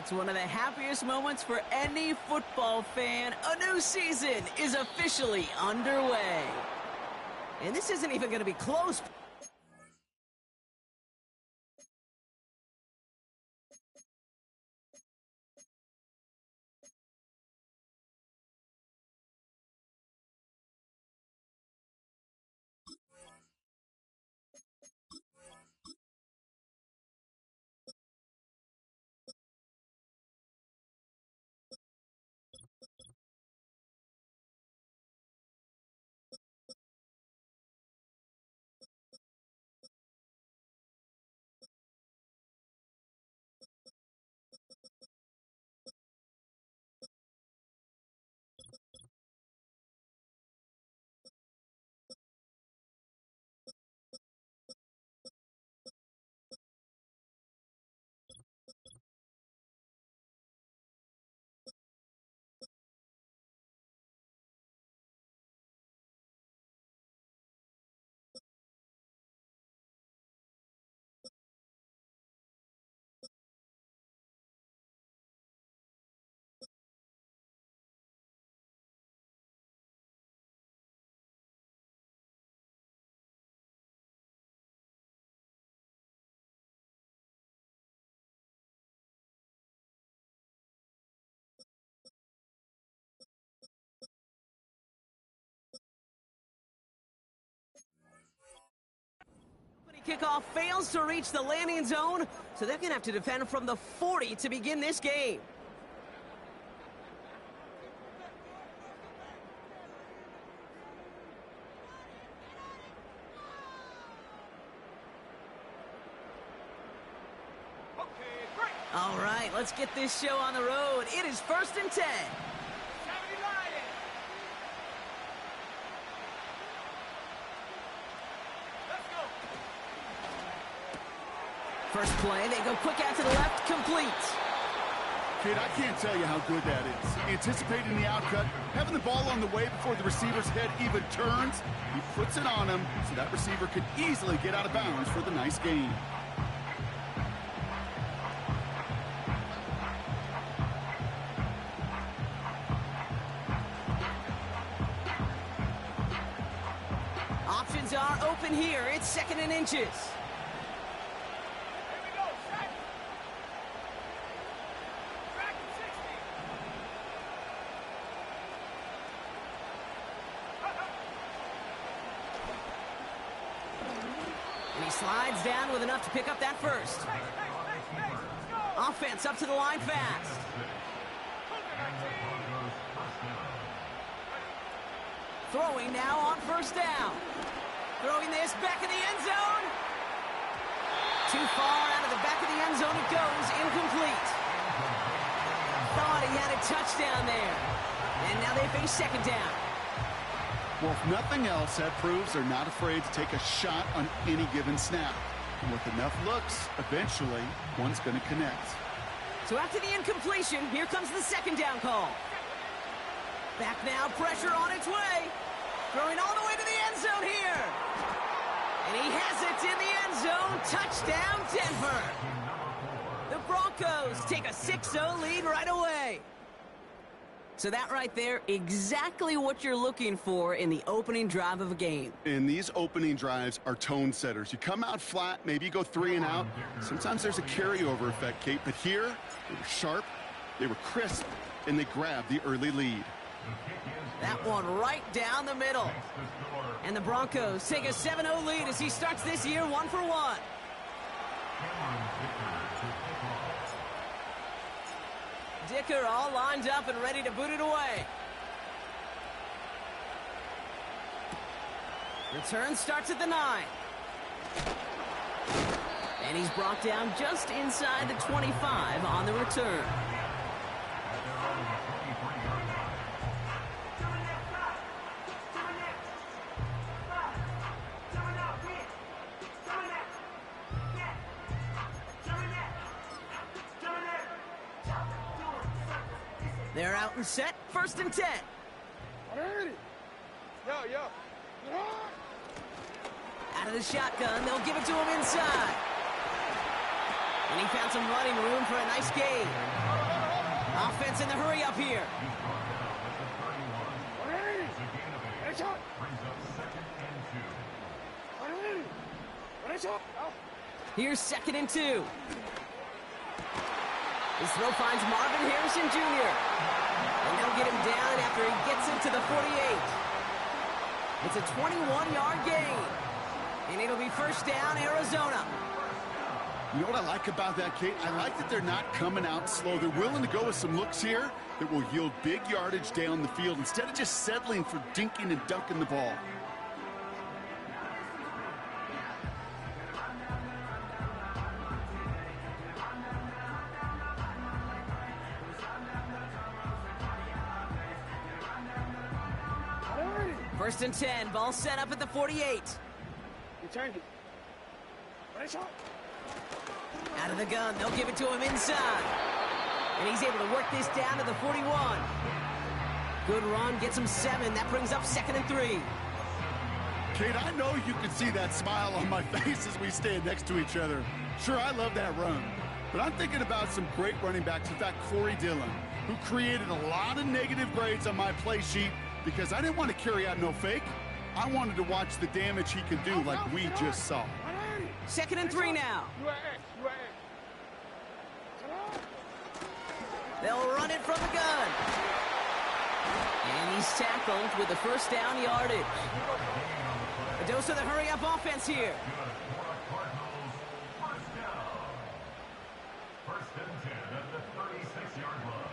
It's one of the happiest moments for any football fan. A new season is officially underway. And this isn't even going to be close. Kickoff fails to reach the landing zone, so they're going to have to defend from the 40 to begin this game. All right, let's get this show on the road. It is 1st and 10. First play, they go quick out to the left, complete. Kid, I can't tell you how good that is. Anticipating the outcut, having the ball on the way before the receiver's head even turns, he puts it on him so that receiver could easily get out of bounds for the nice gain. Options are open here. It's 2nd and inches. And he slides down with enough to pick up that first. Offense up to the line fast. Throwing now on 1st down. Throwing this back in the end zone. Too far out of the back of the end zone it goes. Incomplete. Thought he had a touchdown there. And now they face 2nd down. Well, if nothing else, that proves they're not afraid to take a shot on any given snap. And with enough looks, eventually, one's going to connect. So after the incompletion, here comes the 2nd down call. Back now, pressure on its way. Throwing all the way to the end zone here. And he has it in the end zone. Touchdown, Denver. The Broncos take a 6-0 lead right away. So that right there, exactly what you're looking for in the opening drive of a game. And these opening drives are tone setters. You come out flat, maybe you go 3 and out. Sometimes there's a carryover effect, Kate. But here, they were sharp, they were crisp, and they grabbed the early lead. That one right down the middle. And the Broncos take a 7-0 lead as he starts this year 1-for-1. Dicker all lined up and ready to boot it away. Return starts at the 9. And he's brought down just inside the 25 on the return. They're out and set, 1st and 10. Out of the shotgun, they'll give it to him inside. And he found some running room for a nice gain. Offense in the hurry up here. Here's 2nd and 2. His throw finds Marvin Harrison Jr. And they'll get him down after he gets into the 48. It's a 21-yard gain. And it'll be 1st down, Arizona. You know what I like about that, Kate? I like that they're not coming out slow. They're willing to go with some looks here that will yield big yardage down the field instead of just settling for dinking and dunking the ball. First and 10, ball set up at the 48. Out of the gun, they'll give it to him inside. And he's able to work this down to the 41. Good run, gets him 7. That brings up 2nd and 3. Kate, I know you can see that smile on my face as we stand next to each other. Sure, I love that run. But I'm thinking about some great running backs. In fact, Corey Dillon, who created a lot of negative grades on my play sheet because I didn't want to carry out no fake. I wanted to watch the damage he could do like we just saw. 2nd and 3 now. They'll run it from the gun. And he's tackled with the 1st down yardage. A dose of the hurry-up offense here. First and 10 at the 36-yard line.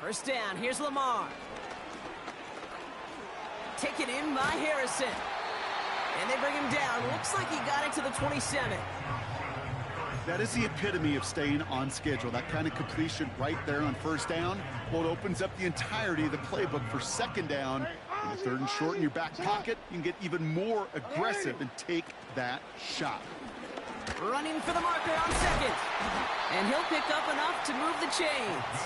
1st down, here's Lamar. Taken in by Harrison. And they bring him down. Looks like he got it to the 27. That is the epitome of staying on schedule. That kind of completion right there on 1st down. Well, it opens up the entirety of the playbook for 2nd down. In the 3rd and short in your back pocket, you can get even more aggressive and take that shot. Running for the marker on 2nd. And he'll pick up enough to move the chains.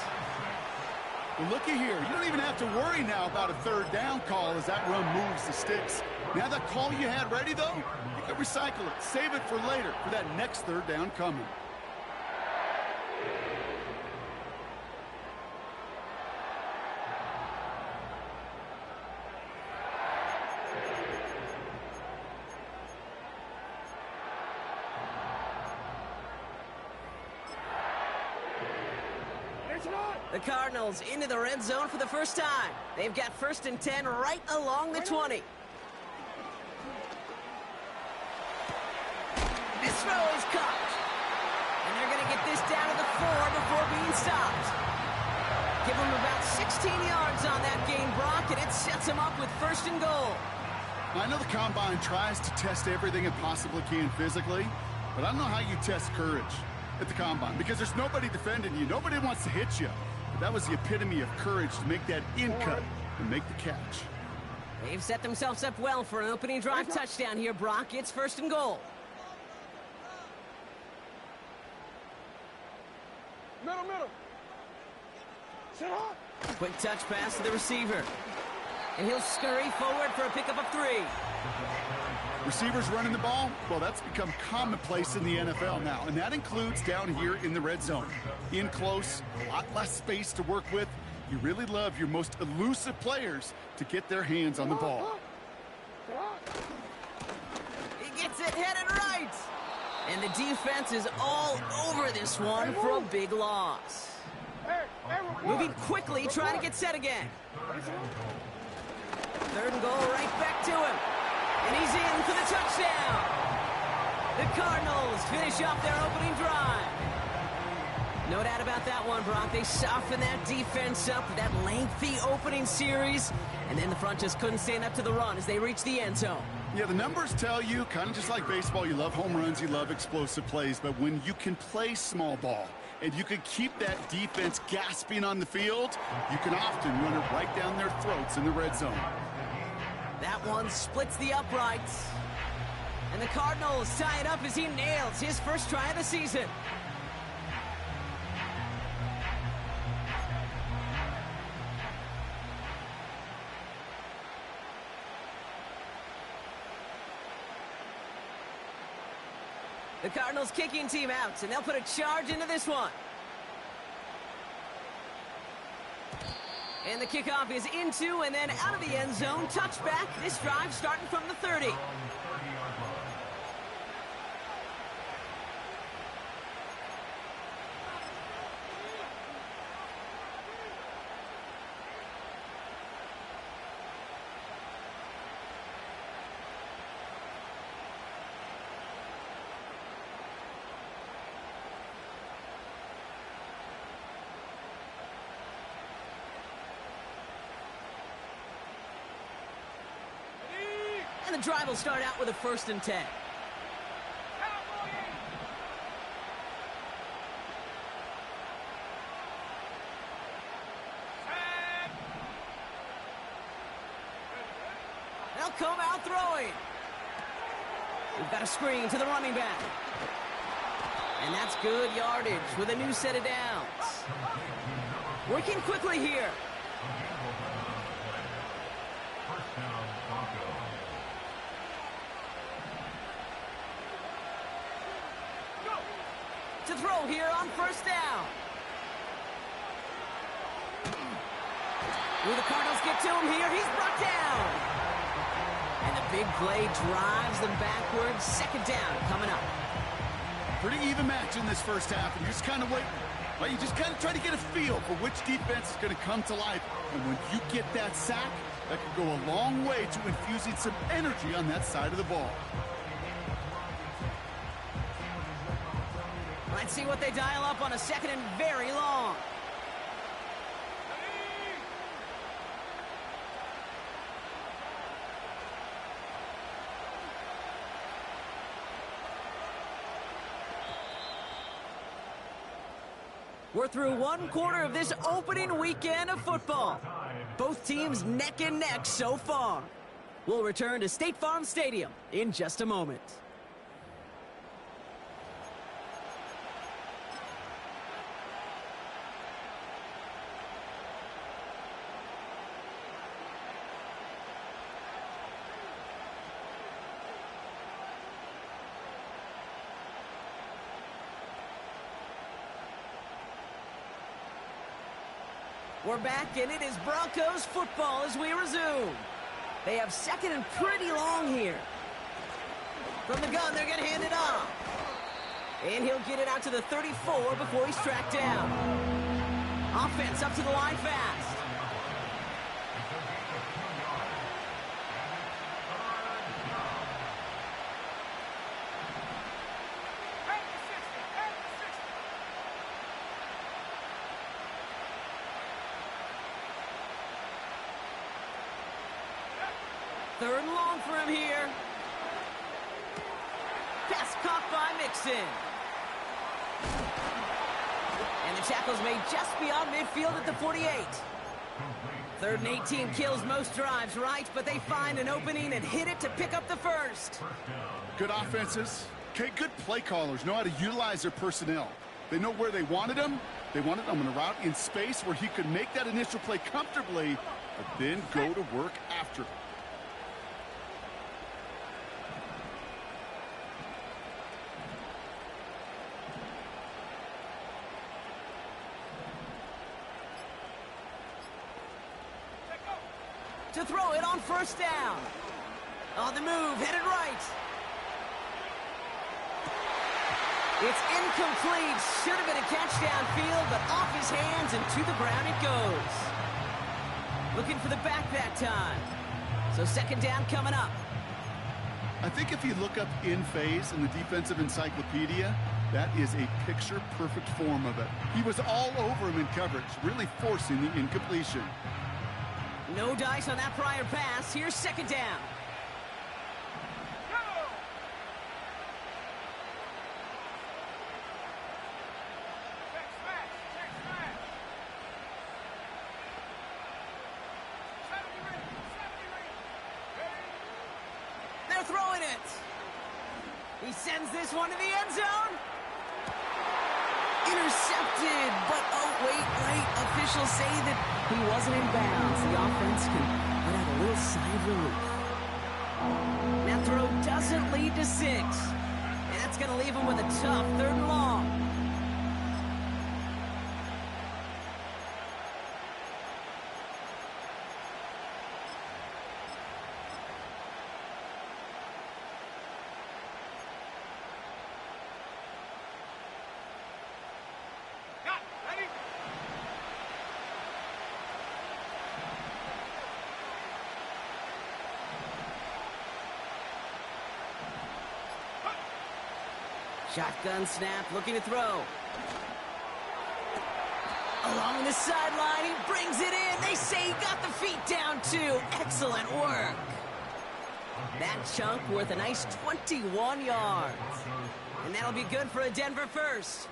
Well, looky here. You don't even have to worry now about a 3rd down call as that run moves the sticks. Now that call you had ready, though, you can recycle it. Save it for later for that next 3rd down coming. The Cardinals into the red zone for the 1st time. They've got 1st and 10 right along the 20. This throw is caught. And they're going to get this down to the 4 before being stopped. Give them about 16 yards on that gain, Brock, and it sets them up with 1st and goal. I know the Combine tries to test everything it possibly can physically, but I don't know how you test courage at the Combine because there's nobody defending you. Nobody wants to hit you. But that was the epitome of courage to make that in-cut and make the catch. They've set themselves up well for an opening drive touchdown here, Brock. It's 1st and goal. Middle. Set up. Quick touch pass to the receiver. And he'll scurry forward for a pickup of 3. Receivers running the ball, well, that's become commonplace in the NFL now, and that includes down here in the red zone. In close, a lot less space to work with. You really love your most elusive players to get their hands on the ball. He gets it headed right. And the defense is all over this one for a big loss. Moving quickly, trying to get set again. 3rd and goal right back to him. And he's in for the touchdown. The Cardinals finish off their opening drive. No doubt about that one, Brock. They softened that defense up with that lengthy opening series. And then the front just couldn't stand up to the run as they reached the end zone. Yeah, the numbers tell you, kind of just like baseball, you love home runs, you love explosive plays. But when you can play small ball and you can keep that defense gasping on the field, you can often run it right down their throats in the red zone. That one splits the uprights. And the Cardinals tie it up as he nails his 1st try of the season. The Cardinals kicking team out, and they'll put a charge into this one. And the kickoff is into and then out of the end zone. Touchback. This drive starting from the 30. And the drive will start out with a 1st and 10. They'll come out throwing. We've got a screen to the running back. And that's good yardage with a new set of downs. Working quickly here. To throw here on 1st down. Will the Cardinals get to him here? He's brought down. And the big play drives them backwards. 2nd down coming up. Pretty even match in this first half, and you're just kind of waiting. Well, you just kind of try to get a feel for which defense is going to come to life. And when you get that sack, that can go a long way to infusing some energy on that side of the ball. Let's see what they dial up on a 2nd and very long. We're through 1/4 of this opening weekend of football. Both teams neck and neck so far. We'll return to State Farm Stadium in just a moment. We're back, and it is Broncos football as we resume. They have 2nd and pretty long here. From the gun, they're going to hand it off. And he'll get it out to the 34 before he's tracked down. Offense up to the line fast. Third and long for him here. Pass caught by Mixon. And the tackle's made just beyond midfield at the 48. 3rd and 18 kills most drives, right? But they find an opening and hit it to pick up the 1st. Good offenses. Okay, good play callers know how to utilize their personnel. They know where they wanted him. They wanted him on a route in space where he could make that initial play comfortably, but then go to work after. To throw it on 1st down. On the move, headed right. It's incomplete. Should have been a catch downfield, but off his hands and to the ground it goes. Looking for the back that time. So 2nd down coming up. I think if you look up in phase in the defensive encyclopedia, that is a picture-perfect form of it. He was all over him in coverage, really forcing the incompletion. No dice on that prior pass. Here's 2nd down. They're throwing it. He sends this one to the end zone. Intercepted, but oh, wait. Officials say that he wasn't in bounds. The offense can let out a little sigh of relief. That throw doesn't lead to 6. And that's That's going to leave him with a tough 3rd and long. Shotgun snap, looking to throw. Along the sideline, he brings it in. They say he got the feet down, too. Excellent work. That chunk worth a nice 21 yards. And that'll be good for a Denver first.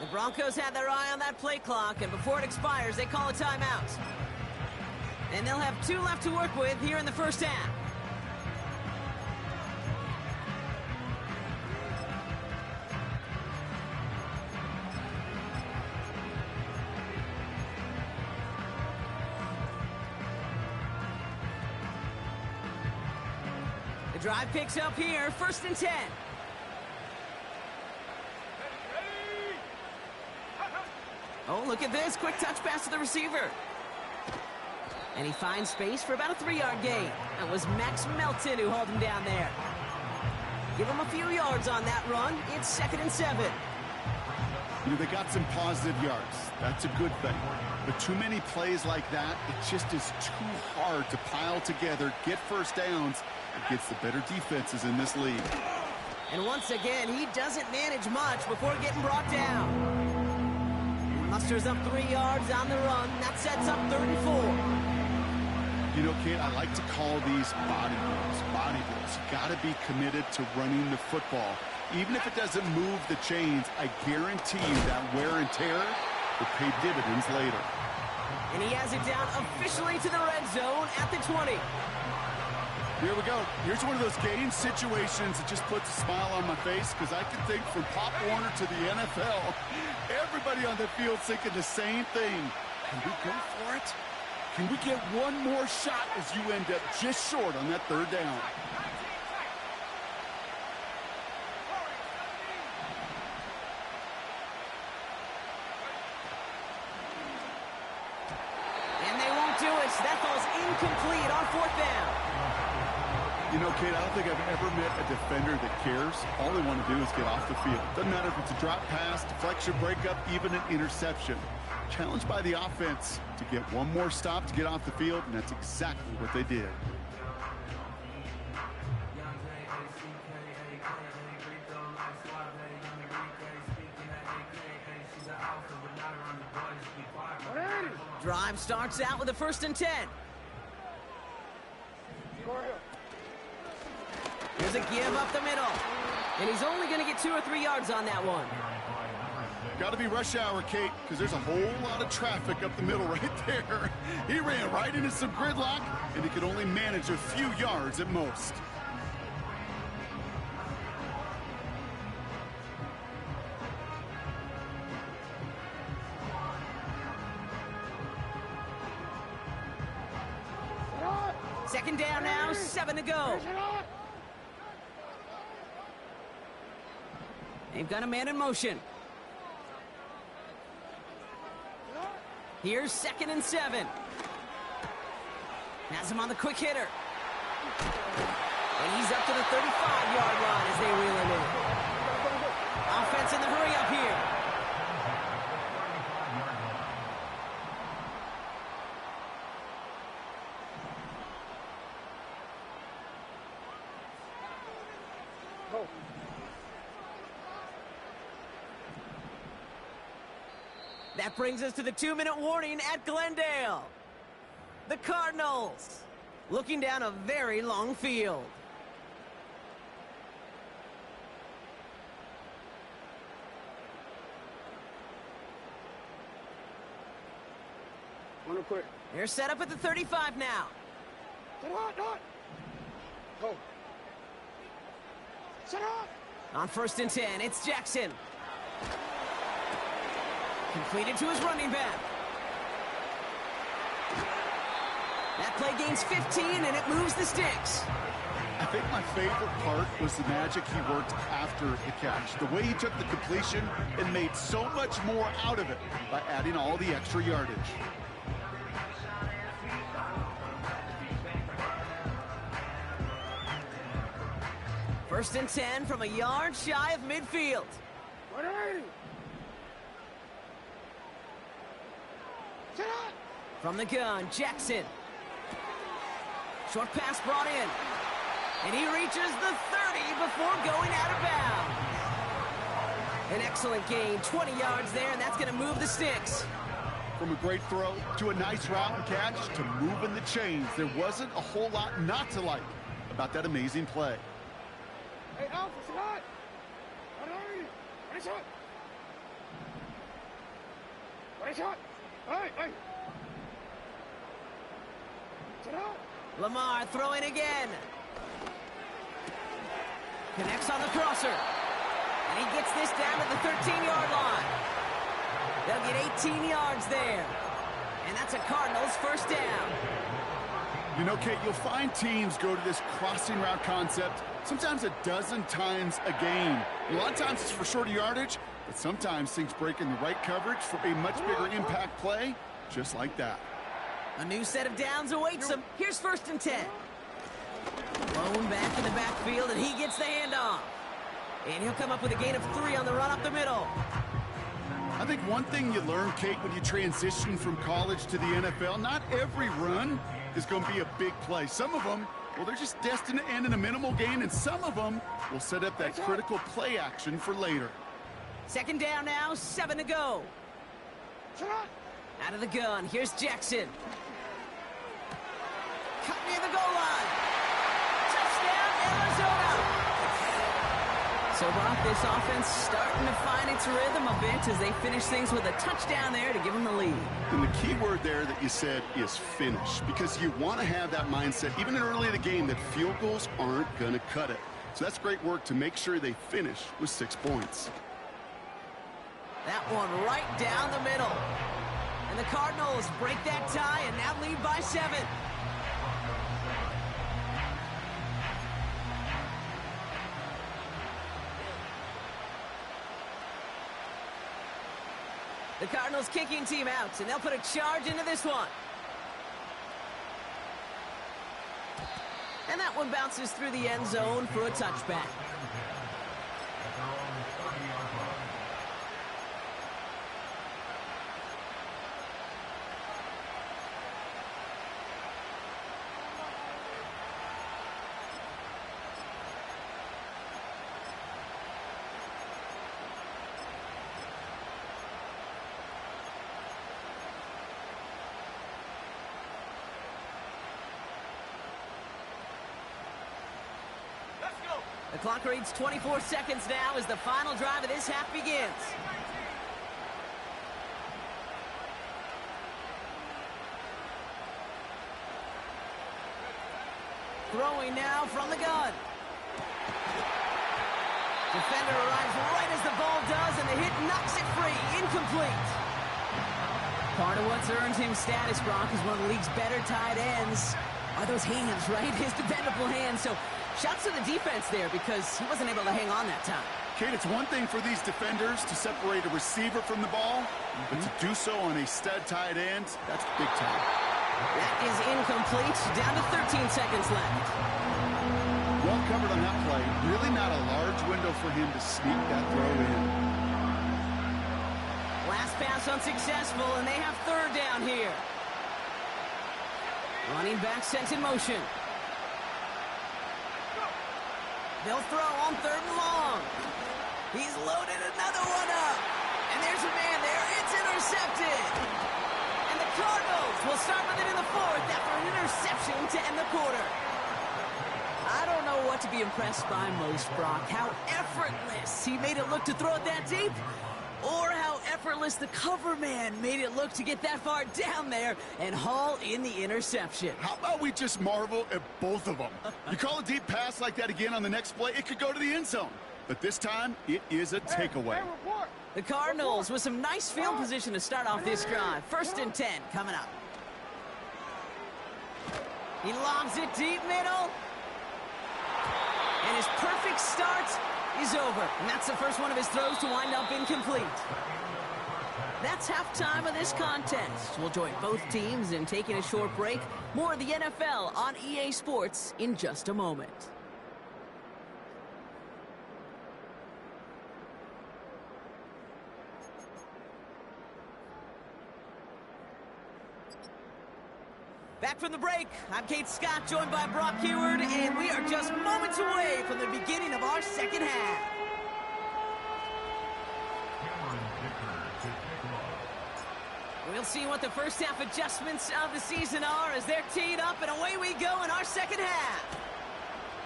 The Broncos had their eye on that play clock, and before it expires, they call a timeout. And they'll have 2 left to work with here in the first half. The drive picks up here, 1st and 10. Oh, look at this. Quick touch pass to the receiver. And he finds space for about a 3-yard gain. That was Max Melton who hauled him down there. Give him a few yards on that run. It's 2nd and 7. You know, they got some positive yards. That's a good thing. But too many plays like that, it just is too hard to pile together, get first downs, against the better defenses in this league. And once again, he doesn't manage much before getting brought down. Musters up 3 yards on the run. That sets up 3rd and 4. You know, kid, I like to call these body blows. Body blows. You got to be committed to running the football. Even if it doesn't move the chains, I guarantee you that wear and tear will pay dividends later. And he has it down officially to the red zone at the 20. Here we go. Here's one of those game situations that just puts a smile on my face because I can think from Pop Warner to the NFL, everybody on the field thinking the same thing. Can we go for it? Can we get one more shot as you end up just short on that 3rd down? And they won't do it. That falls incomplete on 4th down. You know, Kate, I don't think I've ever met a defender that cares. All they want to do is get off the field. Doesn't matter if it's a drop pass, deflection, breakup, even an interception. Challenged by the offense to get one more stop to get off the field, and that's exactly what they did. Drive starts out with a 1st and 10. Here's a give up the middle. And he's only going to get 2 or 3 yards on that one. Got to be rush hour, Kate, because there's a whole lot of traffic up the middle right there. He ran right into some gridlock, and he could only manage a few yards at most. Second down now, 7 to go. They've got a man in motion. Here's 2nd and 7. Has him on the quick hitter. And he's up to the 35-yard line as they reel him in. Offense in the hurry up here. That brings us to the 2-minute warning at Glendale. The Cardinals looking down a very long field. Run it quick. They're set up at the 35 now. Set hot, not. Go. Set hot. On 1st and 10, it's Jackson. Completed to his running back. That play gains 15, and it moves the sticks. I think my favorite part was the magic he worked after the catch. The way he took the completion and made so much more out of it by adding all the extra yardage. First and 10 from a yard shy of midfield. 180. Set hot. From the gun, Jackson. Short pass brought in. And he reaches the 30 before going out of bounds. An excellent gain, 20 yards there, and that's going to move the sticks. From a great throw to a nice route and catch to moving the chains, there wasn't a whole lot not to like about that amazing play. Hey, Alpha, set hot. 180. Ready, shot. Ready, shot. Hey. Set hot. Lamar throwing again. Connects on the crosser. And he gets this down to the 13-yard line. They'll get 18 yards there. And that's a Cardinals first down. You know, Kate, you'll find teams go to this crossing route concept sometimes a dozen times a game. A lot of times it's for shorter yardage, but sometimes things break in the right coverage for a much bigger impact play, just like that. A new set of downs awaits him. Here's 1st and 10. Blown back in the backfield, and he gets the handoff. And he'll come up with a gain of 3 on the run up the middle. I think one thing you learn, Kate, when you transition from college to the NFL, not every run is going to be a big play. Some of them, well, they're just destined to end in a minimal gain, and some of them will set up that critical play action for later. 2nd down now, 7 to go. Out of the gun, here's Jackson. Cut near the goal line. Touchdown, Arizona. So, Brock, this offense starting to find its rhythm a bit as they finish things with a touchdown there to give them the lead. And the key word there that you said is finish, because you want to have that mindset, even early in the game, that field goals aren't going to cut it. So that's great work to make sure they finish with 6 points. That one right down the middle. And the Cardinals break that tie and now lead by 7. The Cardinals kicking team out, and they'll put a charge into this one. And that one bounces through the end zone for a touchback. The clock reads 24 seconds now as the final drive of this half begins. Throwing now from the gun. Defender arrives right as the ball does, and the hit knocks it free. Incomplete. Part of what's earned him status, Brock, is one of the league's better tight ends. Are those hands, right? His dependable hands. So shouts to the defense there because he wasn't able to hang on that time. Kate, it's one thing for these defenders to separate a receiver from the ball, but to do so on a stud tight end, that's big time. That is incomplete. Down to 13 seconds left. Well covered on that play. Really not a large window for him to sneak that throw in. Last pass unsuccessful, and they have 3rd down here. Running back sent in motion. They'll throw on 3rd and long. He's loaded another one up. And there's a man there. It's intercepted. And the Cardinals will start with it in the 4th after an interception to end the quarter. I don't know what to be impressed by most, Brock. How effortless he made it look to throw it that deep, or how effortless the cover man made it look to get that far down there and haul in the interception. How about we just marvel at both of them? You call a deep pass like that again on the next play, it could go to the end zone. But this time, it is a takeaway. The Cardinals with some nice field position to start off this drive. 1st and 10 coming up. He lobs it deep middle. And his perfect start is over. And that's the first one of his throws to wind up incomplete. That's halftime of this contest. We'll join both teams in taking a short break. More of the NFL on EA Sports in just a moment. Back from the break, I'm Kate Scott, joined by Brock Heward, and we are just moments away from the beginning of our second half. We'll see what the first half adjustments of the season are as they're teed up, and away we go in our second half.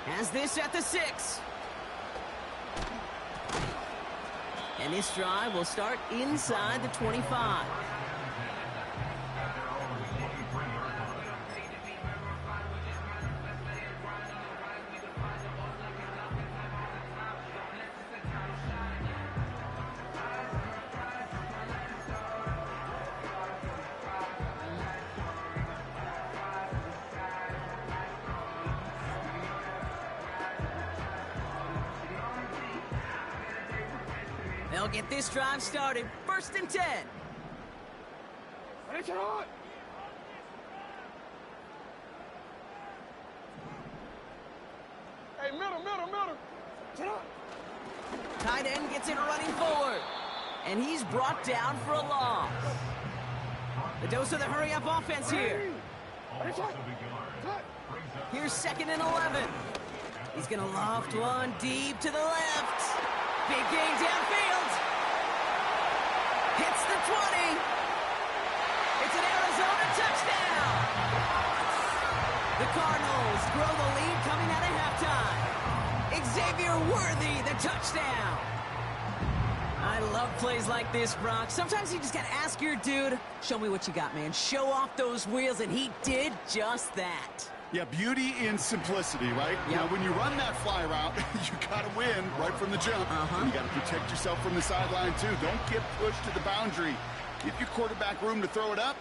Has this at the 6. And this drive will start inside the 25. They'll get this drive started. 1st and 10. Ncaa! Hey, middle. Ncaa! Tight end gets it running forward. And he's brought down for a loss. The dose of the hurry-up offense here. Here's 2nd and 11. He's going to loft one deep to the left. Big gain downfield. Hits the 20. It's an Arizona touchdown. The Cardinals grow the lead coming out of halftime. Xavier Worthy, the touchdown. I love plays like this, Brock. Sometimes you just got to ask your dude, show me what you got, man. Show off those wheels, and he did just that. Yeah, beauty in simplicity, right? Yep. Now, when you run that fly route, you got to win right from the jump. And you got to protect yourself from the sideline, too. Don't get pushed to the boundary. Give your quarterback room to throw it up,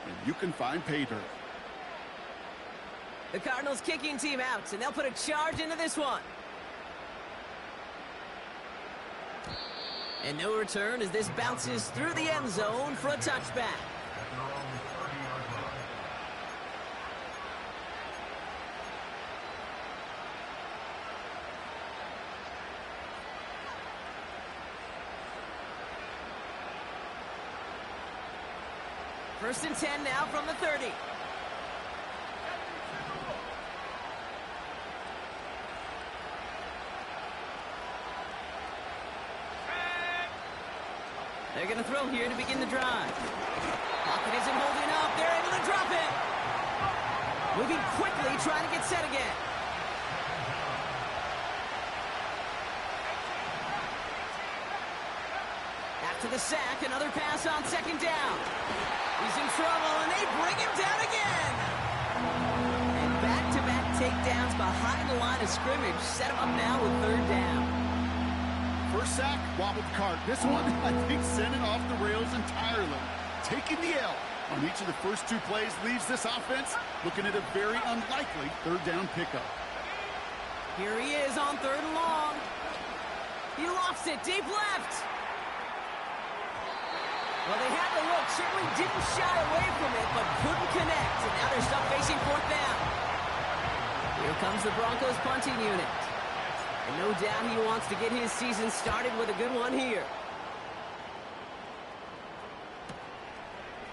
and you can find pay dirt. The Cardinals kicking team out, and they'll put a charge into this one. And no return as this bounces through the end zone for a touchback. First and 10 now from the 30. They're going to throw here to begin the drive. Pocket isn't holding up. They're able to drop it. Moving quickly, trying to get set again. After the sack, another pass on 2nd down. He's in trouble, and they bring him down again. And back-to-back takedowns behind the line of scrimmage set him up now with 3rd down. First sack, wobbled the cart. This one, I think, sent it off the rails entirely. Taking the L on each of the first 2 plays leaves this offense looking at a very unlikely 3rd down pickup. Here he is on 3rd and long. He lofts it deep left. Well, they had the look, certainly didn't shy away from it, but couldn't connect. And now they're stuck facing 4th down. Here comes the Broncos punting unit. And no doubt he wants to get his season started with a good one here.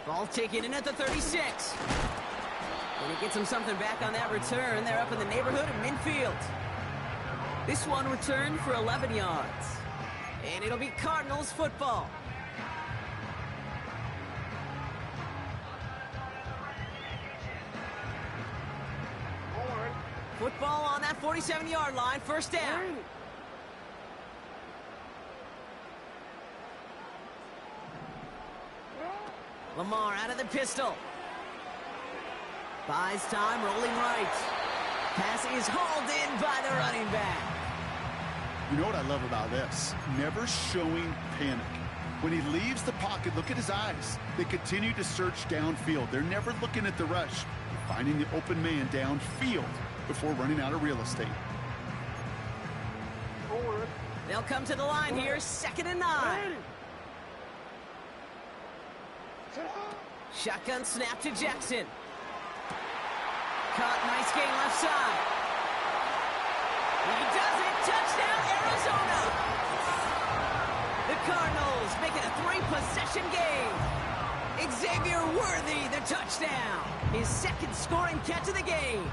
Ball taken in at the 36. And he gets him something back on that return. They're up in the neighborhood of midfield. This one returned for 11 yards. And it'll be Cardinals football. Football on that 47-yard line, first down. Lamar out of the pistol. Buys time, rolling right. Pass is hauled in by the running back. You know what I love about this? Never showing panic. When he leaves the pocket, look at his eyes. They continue to search downfield. They're never looking at the rush. They're finding the open man downfield before running out of real estate. They'll come to the line here, 2nd and 9. Shotgun snap to Jackson. Caught, nice gain left side. He does it, touchdown Arizona. The Cardinals make it a 3-possession game. Xavier Worthy, the touchdown. His 2nd scoring catch of the game.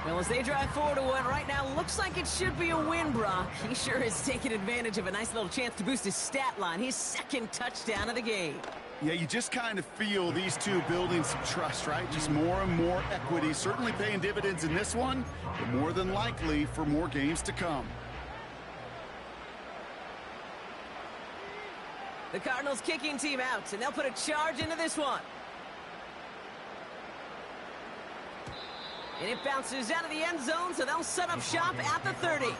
Well, as they drive forward to one right now, looks like it should be a win, Brock. He sure has taken advantage of a nice little chance to boost his stat line. His 2nd touchdown of the game. Yeah, you just kind of feel these two building some trust, right? Just more and more equity, certainly paying dividends in this one, but more than likely for more games to come. The Cardinals kicking team out, and they'll put a charge into this one. And it bounces out of the end zone, so they'll set up shop at the 30. At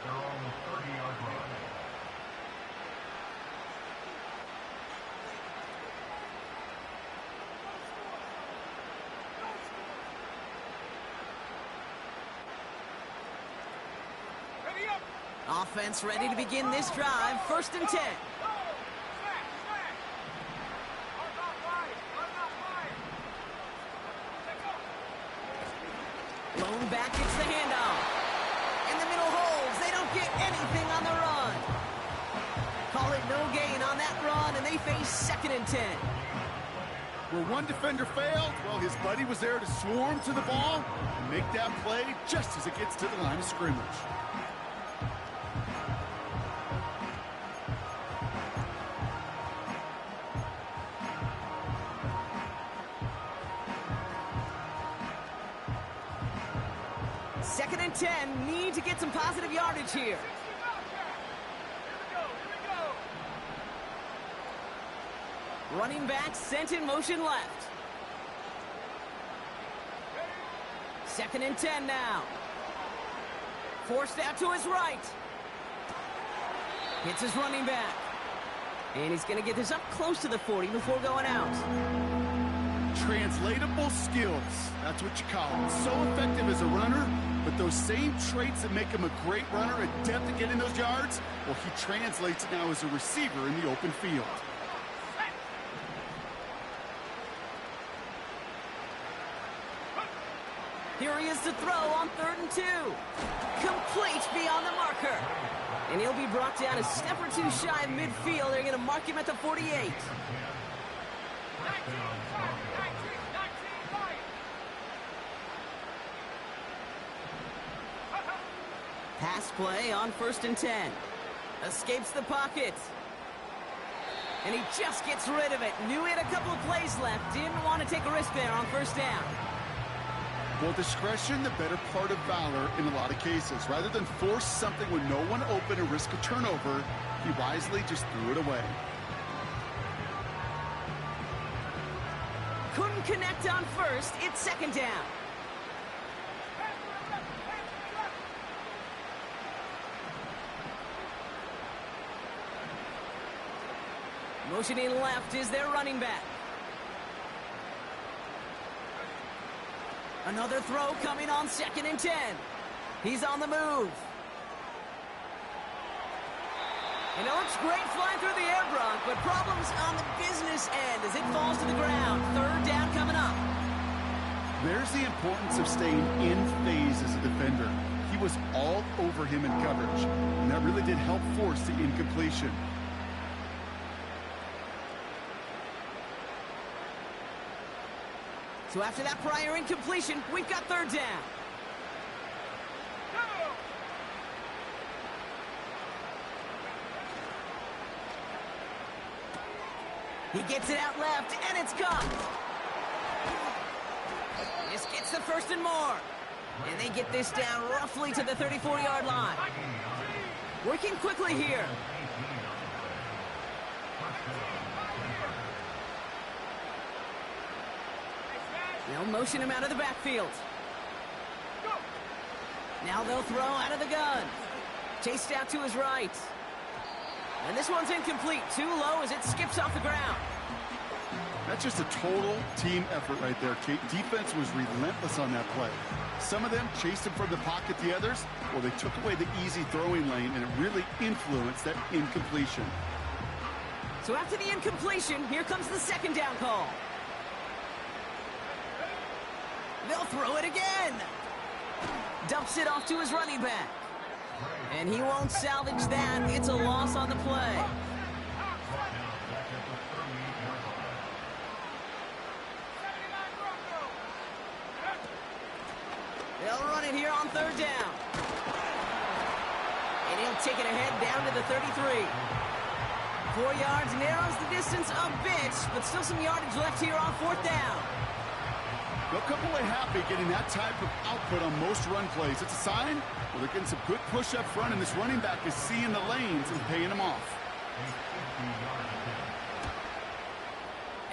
their own 30-yard line. Offense ready to begin this drive, 1st and 10. Blown back, it's the handoff. In the middle holes, they don't get anything on the run. Call it no gain on that run, and they face 2nd and 10. Where one defender failed, well, his buddy was there to swarm to the ball and make that play just as it gets to the line of scrimmage. Second and 10, need to get some positive yardage here. Running back sent in motion left. 2nd and 10 now. Forced out to his right. Hits his running back. And he's going to get this up close to the 40 before going out. Translatable skills, that's what you call it. So effective as a runner, but those same traits that make him a great runner, adept at getting those yards, well, he translates now as a receiver in the open field. Here he is to throw on 3rd and 2. Complete beyond the marker. And he'll be brought down a step or two shy of midfield. They're going to mark him at the 48. Pass play on 1st and 10. Escapes the pocket. And he just gets rid of it. Knew he had a couple of plays left. Didn't want to take a risk there on 1st down. Well, discretion, the better part of valor in a lot of cases. Rather than force something with no one open and risk a turnover, he wisely just threw it away. Couldn't connect on 1st. It's 2nd down. Motioning left is their running back. Another throw coming on 2nd and 10. He's on the move. And it looks great flying through the air, Brock, but problems on the business end as it falls to the ground. 3rd down coming up. There's the importance of staying in phase as a defender. He was all over him in coverage, and that really did help force the incompletion. So after that prior incompletion, we've got 3rd down. He gets it out left, and it's caught. This gets the first and more. And they get this down roughly to the 34-yard line. Working quickly here. They'll motion him out of the backfield. Now they'll throw out of the gun. Chased out to his right. And this one's incomplete. Too low as it skips off the ground. That's just a total team effort right there, Kate. Defense was relentless on that play. Some of them chased him from the pocket. The others, well, they took away the easy throwing lane, and it really influenced that incompletion. So after the incompletion, here comes the second down call. They'll throw it again. Dumps it off to his running back. And he won't salvage that. It's a loss on the play. They'll run it here on third down. And he'll take it ahead down to the 33. 4 yards narrows the distance a bit, but still some yardage left here on fourth down. They'll come away happy getting that type of output on most run plays. It's a sign well, they're getting some good push up front, and this running back is seeing the lanes and paying them off.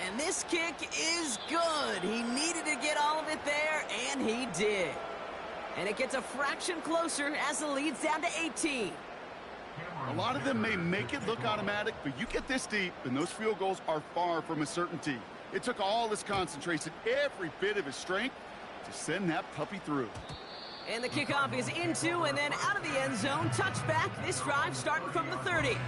And this kick is good. He needed to get all of it there, and he did. And it gets a fraction closer as the lead's down to 18. A lot of them may make it look automatic, but you get this deep, and those field goals are far from a certainty. It took all his concentration, every bit of his strength, to send that puppy through. And the kickoff is into and then out of the end zone. Touchback. This drive starting from the 30.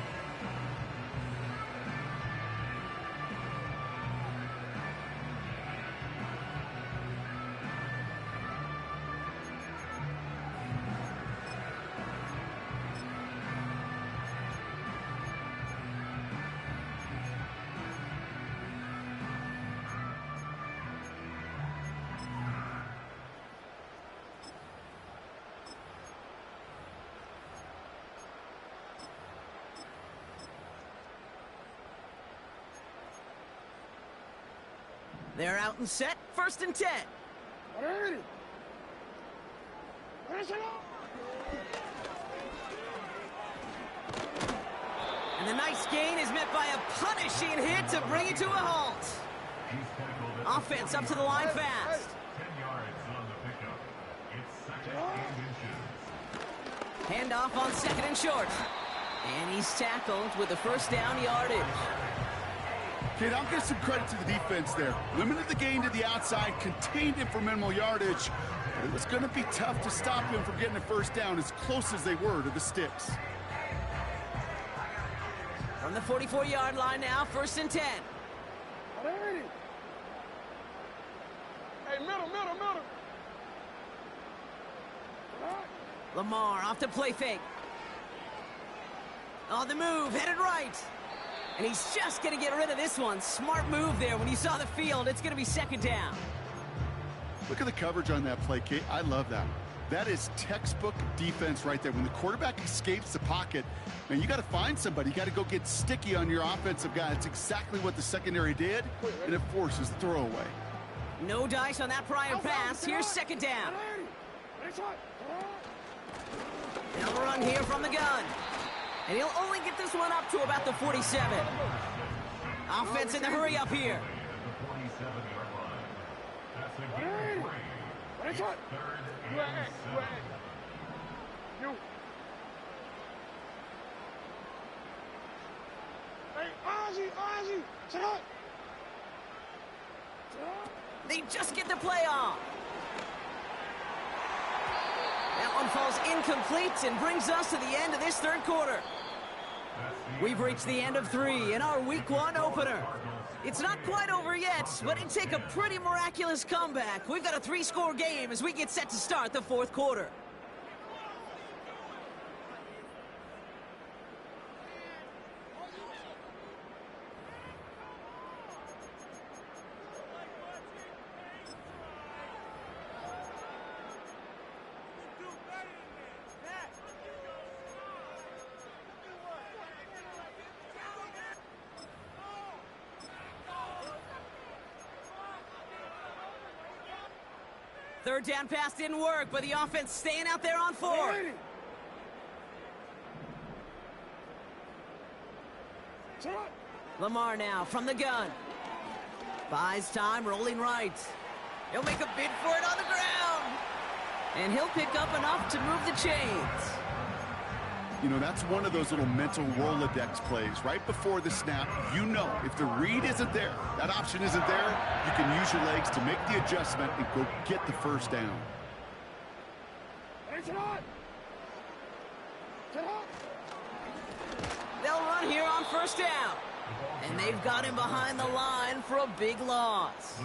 They're out and set. First and 10. And the nice gain is met by a punishing hit to bring it to a halt. Offense up to the line fast. 10 yards on the pickup. It's second and inches. Handoff on second and short. And he's tackled with the first down yardage. Kid, I'll give some credit to the defense there. Limited the gain to the outside, contained him for minimal yardage. But it was going to be tough to stop him from getting a first down as close as they were to the sticks. From the 44-yard line now, first and 10. Hey, middle. Lamar off to play fake. On the move, headed right. And he's just going to get rid of this one. Smart move there. When you saw the field, it's going to be second down. Look at the coverage on that play, Kate. I love that. That is textbook defense right there. When the quarterback escapes the pocket, man, you got to find somebody. You got to go get sticky on your offensive guy. It's exactly what the secondary did, and it forces the throwaway. No dice on that prior pass. Here's second down. They'll run here from the gun. And he'll only get this one up to about the 47. Offense in the hurry up here. The 47-yard line. That's a game of 3. It's third and 7. Hey, Ozzy, sit up. They just get the play off. That one falls incomplete and brings us to the end of this third quarter. We've reached the end of 3 in our Week 1 opener. It's not quite over yet, but it'd take a pretty miraculous comeback. We've got a 3-score game as we get set to start the fourth quarter. Third down pass didn't work, but the offense staying out there on fourth. Lamar now from the gun. Buys time, rolling right. He'll make a bid for it on the ground. And he'll pick up enough to move the chains. You know, that's one of those little mental Rolodex plays. Right before the snap, you know if the read isn't there, that option isn't there, you can use your legs to make the adjustment and go get the first down. They'll run here on first down. And they've got him behind the line for a big loss.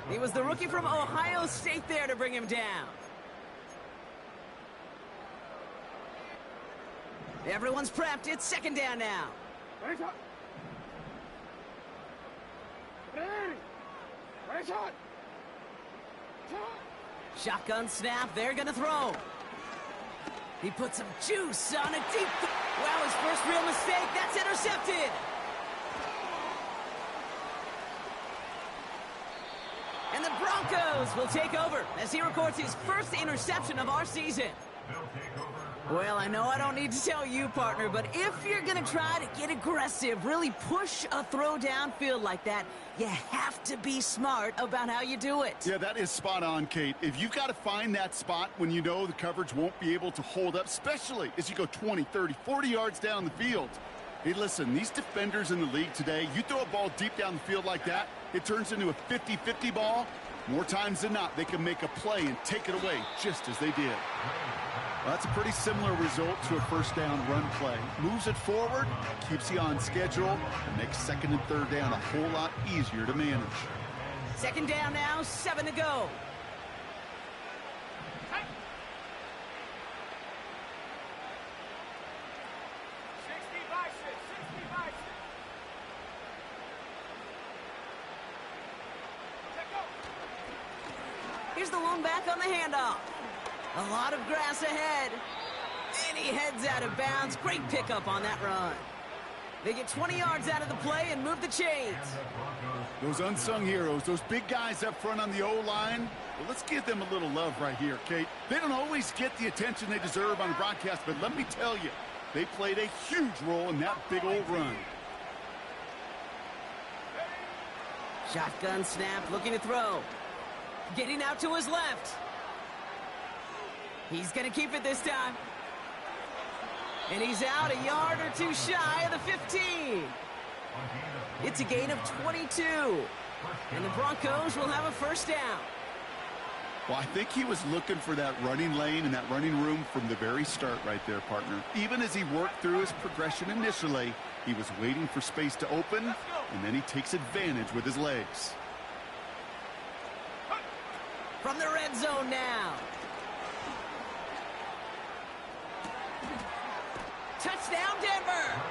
He was the rookie from Ohio State there to bring him down. Everyone's prepped. It's second down now. Shotgun snap. They're going to throw. He put some juice on a deep... Wow, his first real mistake. That's intercepted. And the Broncos will take over as he records his first interception of our season. Well, I know I don't need to tell you, partner, but if you're going to try to get aggressive, really push a throw downfield like that, you have to be smart about how you do it. Yeah, that is spot on, Kate. If you've got to find that spot when you know the coverage won't be able to hold up, especially as you go 20, 30, 40 yards down the field. Hey, listen, these defenders in the league today, you throw a ball deep down the field like that, it turns into a 50-50 ball. More times than not, they can make a play and take it away just as they did. Well, that's a pretty similar result to a first down run play. Moves it forward, keeps you on schedule, and makes second and third down a whole lot easier to manage. Second down now, 7 to go. Here's the lone back on the handoff. A lot of grass ahead. And he heads out of bounds. Great pickup on that run. They get 20 yards out of the play and move the chains. Those unsung heroes, those big guys up front on the O-line, well, let's give them a little love right here, Kate. They don't always get the attention they deserve on the broadcast, but let me tell you, they played a huge role in that big old run. Shotgun snap, looking to throw. Getting out to his left. He's going to keep it this time. And he's out a yard or two shy of the 15. It's a gain of 22. And the Broncos will have a first down. Well, I think he was looking for that running lane and that running room from the very start right there, partner. Even as he worked through his progression initially, he was waiting for space to open, and then he takes advantage with his legs. From the red zone now. Touchdown, Denver!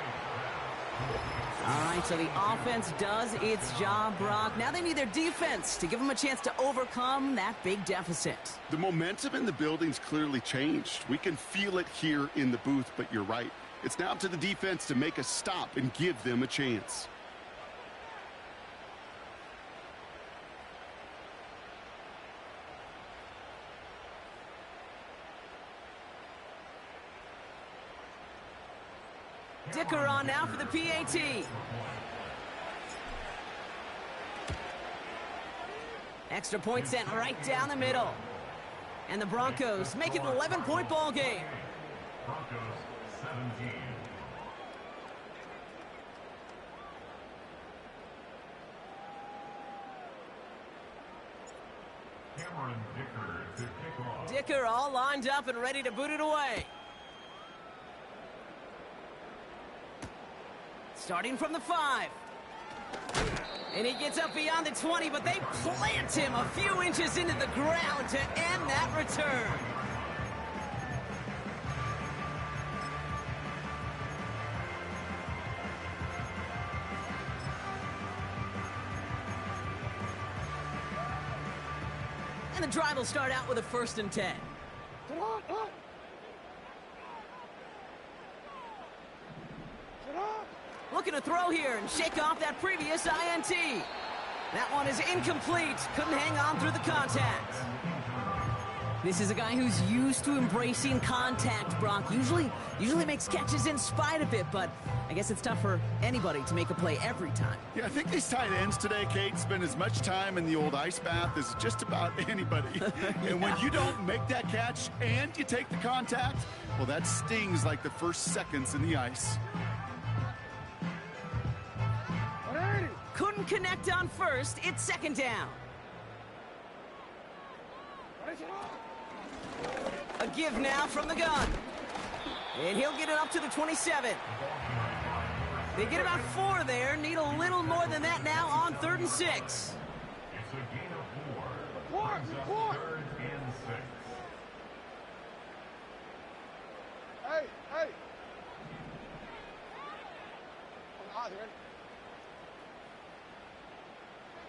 All right, so the offense does its job, Brock. Now they need their defense to give them a chance to overcome that big deficit. The momentum in the building's clearly changed. We can feel it here in the booth, but you're right. It's now up to the defense to make a stop and give them a chance. Dicker on now for the PAT. Extra point sent right down the middle. And the Broncos make it an 11-point ball game. Broncos 17. Cameron Dicker to kick off. Dicker all lined up and ready to boot it away. Starting from the 5. And he gets up beyond the 20, but they plant him a few inches into the ground to end that return. And the drive will start out with a 1st and 10. Looking to throw here and shake off that previous INT. That one is incomplete. Couldn't hang on through the contact. This is a guy who's used to embracing contact, Brock. Usually makes catches in spite of it, but I guess it's tough for anybody to make a play every time. Yeah, I think these tight ends today, Kate, spend as much time in the old ice bath as just about anybody. Yeah. And when you don't make that catch and you take the contact, well, that stings like the first seconds in the ice. Couldn't connect on first. It's second down. A give now from the gun. And he'll get it up to the 27. They get about 4 there. Need a little more than that now on 3rd and 6. It's a gain of 4. Brings up 3rd and 6. Hey, hey. Oh, ready?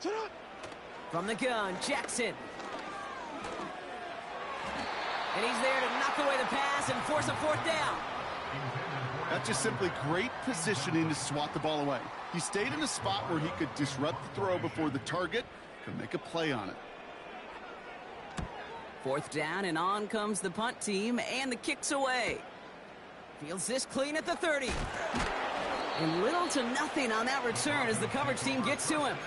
Turn up. From the gun, Jackson. And he's there to knock away the pass and force a 4th down. That's just simply great positioning to swat the ball away. He stayed in a spot where he could disrupt the throw before the target could make a play on it. 4th down, and on comes the punt team, and the kick's away. Fields this clean at the 30. And little to nothing on that return as the coverage team gets to him.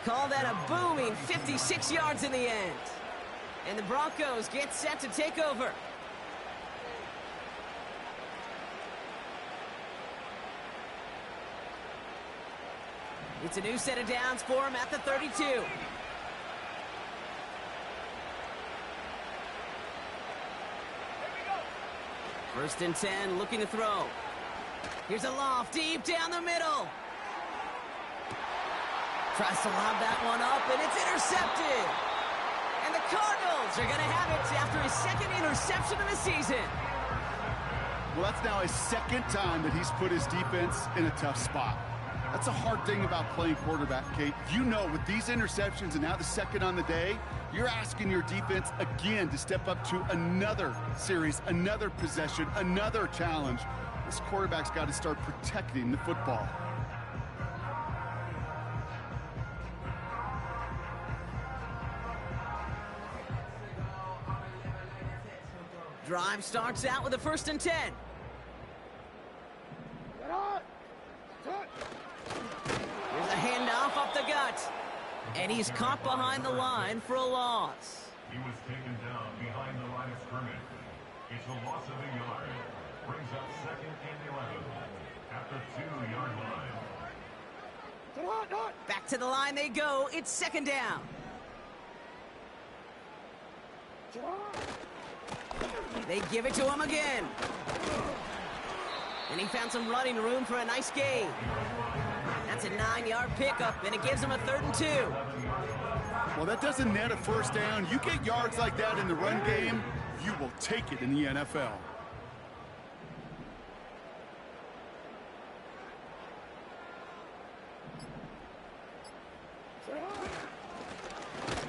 Call that a booming 56 yards in the end. And the Broncos get set to take over. It's a new set of downs for him at the 32. First and 10, looking to throw. Here's a loft deep down the middle. Tries to lob that one up, and it's intercepted. And the Cardinals are going to have it after his 2nd interception of the season. Well, that's now his 2nd time that he's put his defense in a tough spot. That's a hard thing about playing quarterback, Kate. You know, with these interceptions and now the 2nd on the day, you're asking your defense again to step up to another series, another possession, another challenge. This quarterback's got to start protecting the football. Drive starts out with a 1st and 10. Here's a handoff up the gut. And he's caught behind the line for a loss. He was taken down behind the line of scrimmage. It's a loss of a yard. Brings up 2nd and 11 at the 2-yard line. Back to the line they go. It's 2nd down. They give it to him again. And he found some running room for a nice gain. That's a 9-yard pickup, and it gives him a 3rd and 2. Well, that doesn't net a 1st down. You get yards like that in the run game, you will take it in the NFL.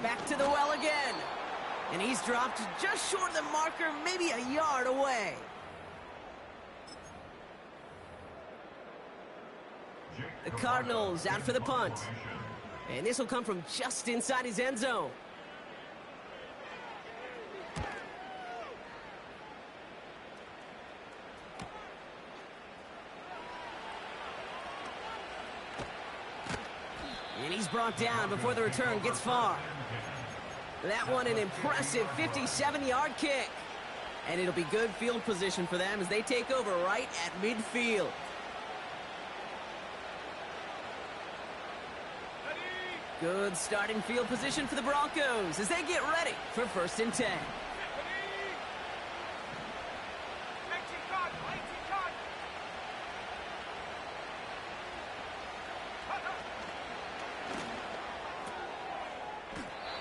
Back to the well again. And he's dropped just short of the marker, maybe a yard away. The Cardinals out for the punt. And this will come from just inside his end zone. And he's brought down before the return gets far. That one an impressive 57-yard kick. And it'll be good field position for them as they take over right at midfield. Good starting field position for the Broncos as they get ready for 1st and 10.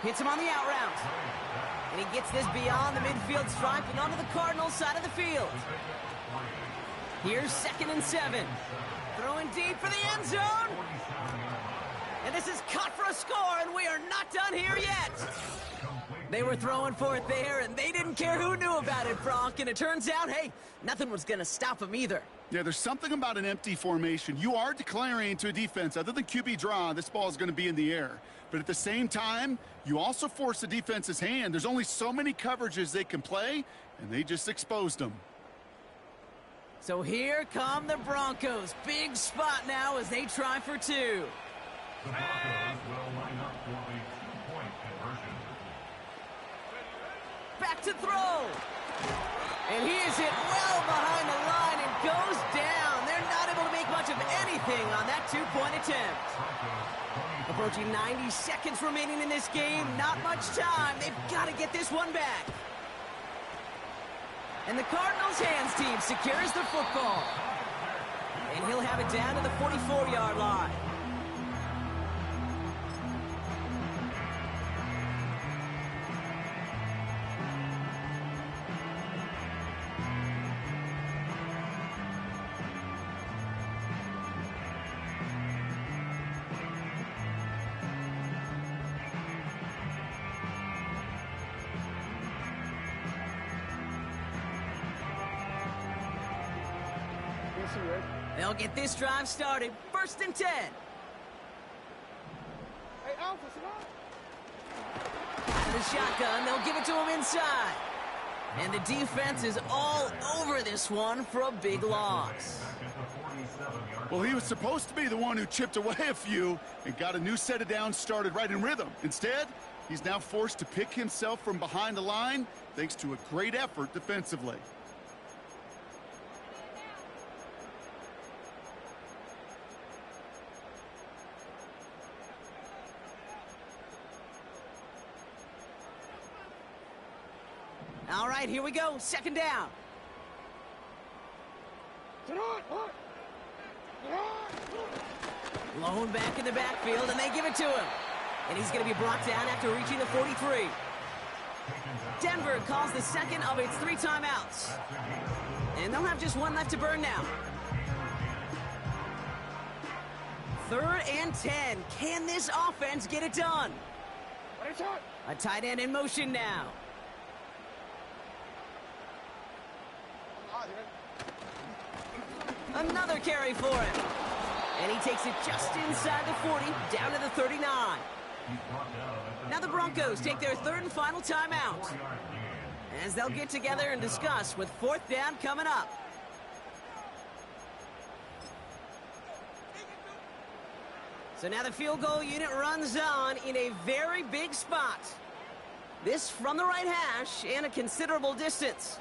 Hits him on the out route. And he gets this beyond the midfield stripe and onto the Cardinals side of the field. Here's 2nd and 7. Throwing deep for the end zone. And this is cut for a score, and we are not done here yet. They were throwing for it there, and they didn't care who knew about it, Brock. And it turns out, hey, nothing was going to stop them either. Yeah, there's something about an empty formation. You are declaring to a defense, other than QB draw, this ball is going to be in the air. But at the same time, you also force the defense's hand. There's only so many coverages they can play, and they just exposed them. So here come the Broncos. Big spot now as they try for two. The Broncos will line up for the two-point conversion. Back to throw. And he is hit well behind the line and goes down. They're not able to make much of anything on that two-point attempt. Approaching 90 seconds remaining in this game. Not much time. They've got to get this one back. And the Cardinals' hands team secures the football. And he'll have it down to the 44-yard line. They'll get this drive started. 1st and 10. Hey, Alpha, sit on. Out of the shotgun, they'll give it to him inside. And the defense is all over this one for a big loss. Well, he was supposed to be the one who chipped away a few and got a new set of downs started right in rhythm. Instead, he's now forced to pick himself from behind the line thanks to a great effort defensively. All right, here we go. 2nd down. Sit on. What? Sit on. Blown back in the backfield, and they give it to him. And he's going to be brought down after reaching the 43. Denver calls the second of its 3 timeouts. And they'll have just one left to burn now. 3rd and 10. Can this offense get it done? Ready, shot. A tight end in motion now. Another carry for him. And he takes it just inside the 40, down to the 39. Now the Broncos take their 3rd and final timeout, as they'll get together and discuss with 4th down coming up. So now the field goal unit runs on in a very big spot. This from the right hash and a considerable distance.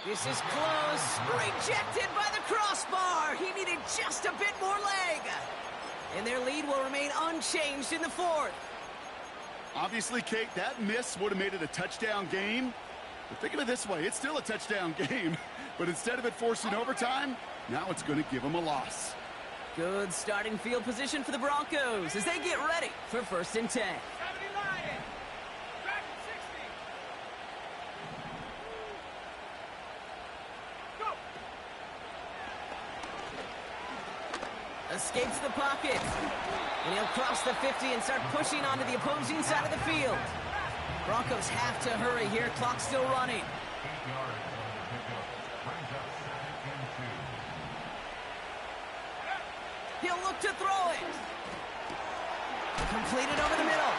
This is close. Rejected by the crossbar. He needed just a bit more leg. And their lead will remain unchanged in the 4th. Obviously, Kate, that miss would have made it a touchdown game. But think of it this way, it's still a touchdown game. But instead of it forcing overtime, now it's going to give them a loss. Good starting field position for the Broncos as they get ready for 1st and 10. 70 Lion. Back at 60. Go. Escapes the pocket. And he'll cross the 50 and start pushing onto the opposing side of the field. Broncos have to hurry here. Clock still running. 8 yards on the pickup. Brings up 2nd and 2. He'll look to throw it. Completed over the middle.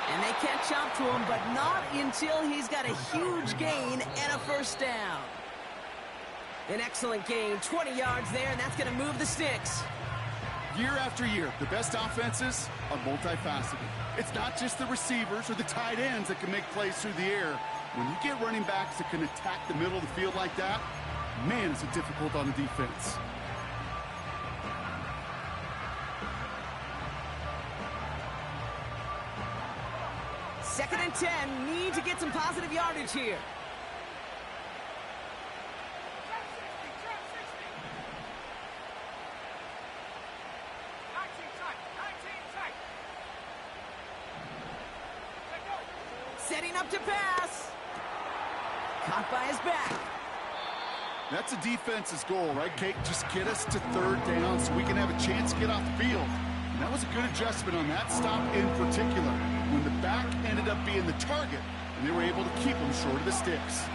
And they catch up to him, but not until he's got a huge gain and a 1st down. An excellent gain, 20 yards there, and that's going to move the sticks. Year after year, the best offenses are multifaceted. It's not just the receivers or the tight ends that can make plays through the air. When you get running backs that can attack the middle of the field like that, man, is it difficult on the defense. Second and 10, need to get some positive yardage here. Setting up to pass. Caught by his back. That's a defense's goal, right, Kate? Just get us to 3rd down so we can have a chance to get off the field. And that was a good adjustment on that stop in particular, when the back ended up being the target, and they were able to keep him short of the sticks.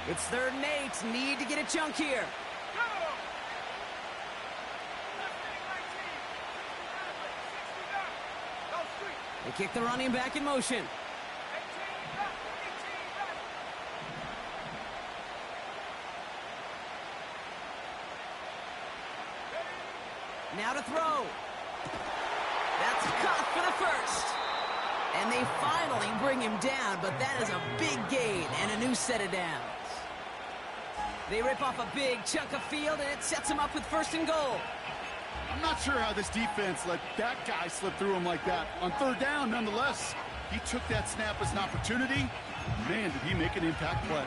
It's 3rd and 8. Need to get a chunk here. They kick the running back in motion. Now to throw. That's caught for the first. And they finally bring him down, but that is a big gain and a new set of downs. They rip off a big chunk of field, and it sets them up with 1st and goal. I'm not sure how this defense let that guy slip through him like that. On 3rd down, nonetheless, he took that snap as an opportunity. Man, did he make an impact play.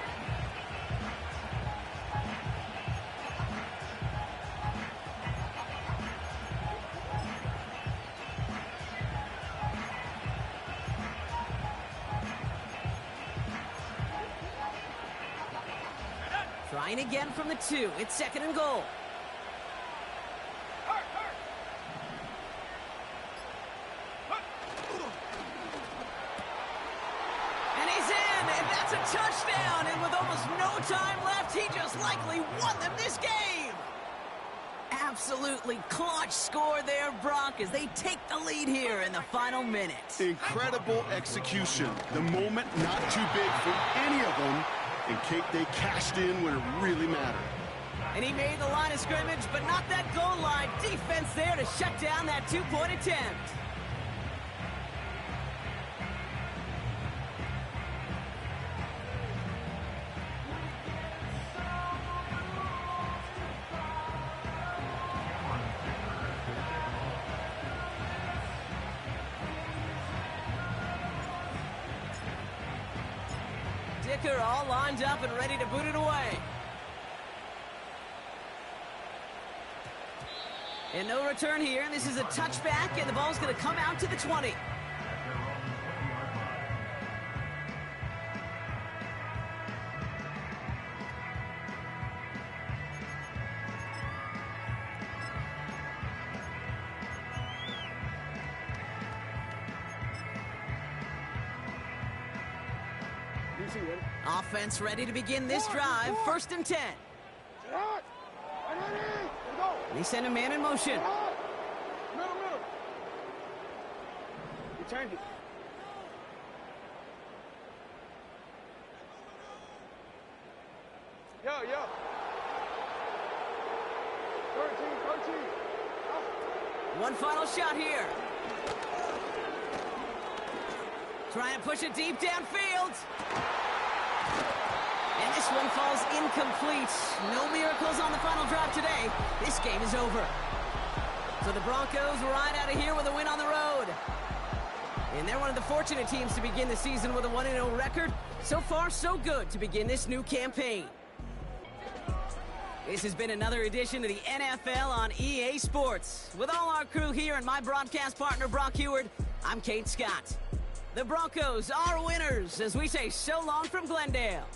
Trying again from the 2. It's 2nd and goal. And he's in, and that's a touchdown. And with almost no time left, he just likely won them this game. Absolutely clutch score there, Brock, as they take the lead here in the final minute. Incredible execution. The moment not too big for any of them. And Kate, they cashed in when it really mattered. And he made the line of scrimmage, but not that goal line. Defense there to shut down that 2-point attempt. Dicker all lined up and ready to boot it away. And no return here, and this is a touchback, and the ball's going to come out to the 20. Offense ready to begin this drive. 1st and 10. They send a man in motion. Middle. You turned it. Yo. 13. One final shot here. Trying to push it deep downfield. And this one falls incomplete. No miracles on the final drive today. This game is over. So the Broncos ride out of here with a win on the road. And they're one of the fortunate teams to begin the season with a 1-0 record. So far, so good to begin this new campaign. This has been another edition of the NFL on EA Sports. With all our crew here and my broadcast partner, Brock Heward, I'm Kate Scott. The Broncos are winners as we say so long from Glendale.